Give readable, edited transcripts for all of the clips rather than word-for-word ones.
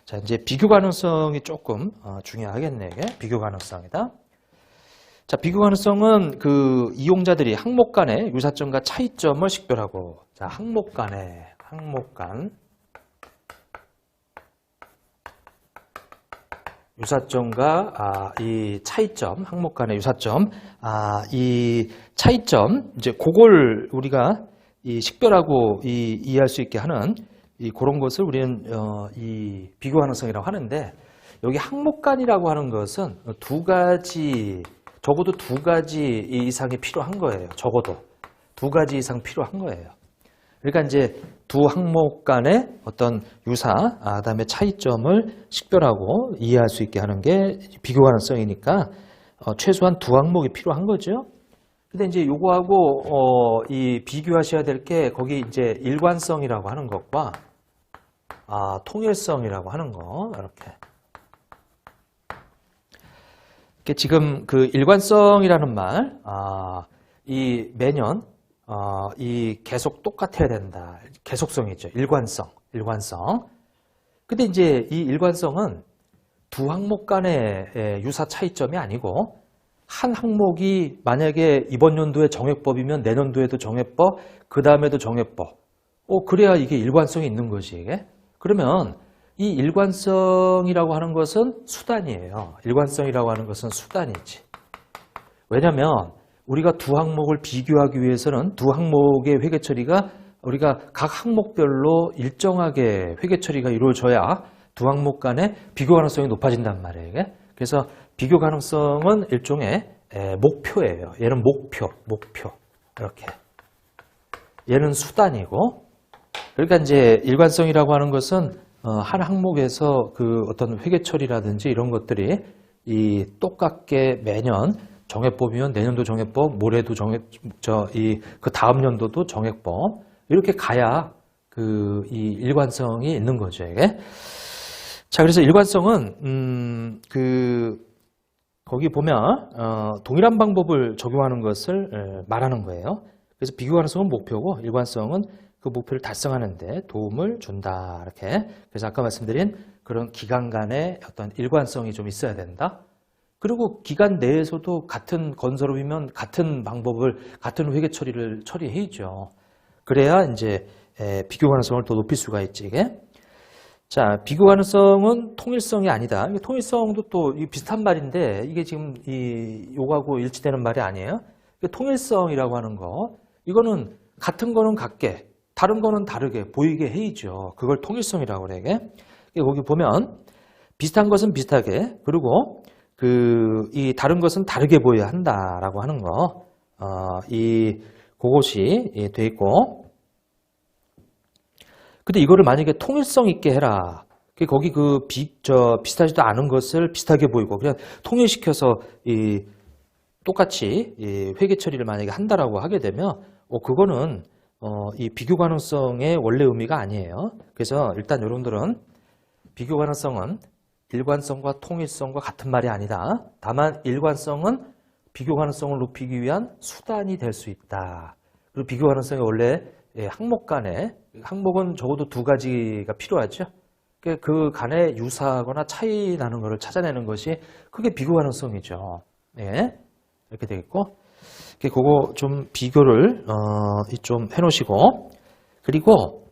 자, 이제 비교 가능성이 조금 중요하겠네. 이게 비교 가능성이다. 자, 비교 가능성은 그 이용자들이 항목 간의 유사점과 차이점을 식별하고, 자, 항목 간 유사점과 이 차이점, 항목 간의 유사점, 이 차이점, 이제 그걸 우리가 이 식별하고 이해할 수 있게 하는 그런 것을 우리는 이 비교 가능성이라고 하는데, 여기 항목 간이라고 하는 것은 두 가지, 적어도 두 가지 이상이 필요한 거예요. 적어도 두 가지 이상 필요한 거예요. 그러니까 이제 두 항목 간의 어떤 유사, 그다음에 차이점을 식별하고 이해할 수 있게 하는 게 비교 가능성이니까 최소한 두 항목이 필요한 거죠. 근데 이제 요거하고 이 비교하셔야 될 게 거기 이제 일관성이라고 하는 것과 통일성이라고 하는 거 이렇게. 지금 그 일관성이라는 말, 이 매년 이 계속 똑같아야 된다. 계속성이죠. 일관성. 근데 이제 이 일관성은 두 항목 간의 유사 차이점이 아니고 한 항목이 만약에 이번 연도에 정액법이면 내년도에도 정액법, 그 다음에도 정액법. 그래야 이게 일관성이 있는 거지, 이게. 그러면 이 일관성이라고 하는 것은 수단이에요. 일관성이라고 하는 것은 수단이지. 왜냐면 우리가 두 항목을 비교하기 위해서는 두 항목의 회계 처리가 우리가 각 항목별로 일정하게 회계 처리가 이루어져야 두 항목 간의 비교 가능성이 높아진단 말이에요. 이게. 그래서 비교 가능성은 일종의 목표예요. 얘는 목표. 이렇게. 얘는 수단이고. 그러니까 이제 일관성이라고 하는 것은 한 항목에서 그 어떤 회계 처리라든지 이런 것들이 이 똑같게 매년 정액법이면 내년도 정액법, 모레도 그 다음 연도도 정액법 이렇게 가야 그 이 일관성이 있는 거죠, 이게. 자, 그래서 일관성은 거기 보면 동일한 방법을 적용하는 것을 말하는 거예요. 그래서 비교 가능성은 목표고 일관성은 그 목표를 달성하는 데 도움을 준다. 이렇게. 그래서 아까 말씀드린 그런 기간 간의 어떤 일관성이 좀 있어야 된다. 그리고 기간 내에서도 같은 건설업이면 같은 방법을, 같은 회계 처리를 처리해야죠. 그래야 이제 비교 가능성을 더 높일 수가 있지, 이게. 자, 비교 가능성은 통일성이 아니다. 통일성도 또 비슷한 말인데 이게 지금 요거하고 일치되는 말이 아니에요. 통일성이라고 하는 거, 이거는 같은 거는 같게, 다른 거는 다르게 보이게 해야죠. 그걸 통일성이라고 그래. 이게. 거기 보면 비슷한 것은 비슷하게, 그리고 이 다른 것은 다르게 보여야 한다라고 하는 거, 그것이 돼 있고. 근데 이거를 만약에 통일성 있게 해라. 거기 비슷하지도 않은 것을 비슷하게 보이고 그냥 통일시켜서 똑같이 회계 처리를 만약에 한다라고 하게 되면 그거는 이 비교 가능성의 원래 의미가 아니에요. 그래서 일단 여러분들은 비교 가능성은 일관성과 통일성과 같은 말이 아니다. 다만 일관성은 비교 가능성을 높이기 위한 수단이 될 수 있다. 그리고 비교 가능성이 원래 항목 간에, 항목은 적어도 두 가지가 필요하죠. 그 간에 유사하거나 차이 나는 것을 찾아내는 것이 그게 비교 가능성이죠. 예. 이렇게 되겠고. 그거 좀 비교를 좀 해놓으시고, 그리고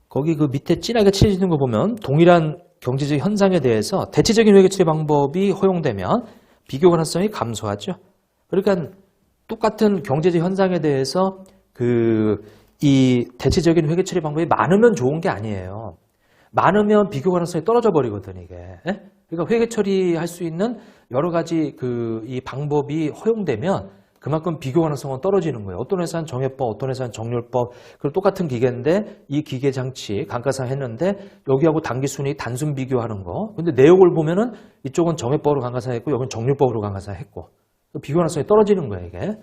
거기 그 밑에 진하게 칠해지는 거 보면 동일한 경제적 현상에 대해서 대체적인 회계 처리 방법이 허용되면 비교 가능성이 감소하죠. 그러니까 똑같은 경제적 현상에 대해서 이 대체적인 회계 처리 방법이 많으면 좋은 게 아니에요. 많으면 비교 가능성이 떨어져 버리거든, 이게. 그러니까 회계 처리할 수 있는 여러 가지 이 방법이 허용되면 그만큼 비교 가능성은 떨어지는 거예요. 어떤 회사는 정액법, 어떤 회사는 정률법. 그리고 똑같은 기계인데 이 기계 장치 감가상 했는데 여기하고 당기순이익 단순 비교하는 거. 근데 내역을 보면은 이쪽은 정액법으로 감가상 했고 여기는 정률법으로 감가상 했고. 비교 가능성이 떨어지는 거예요, 이게.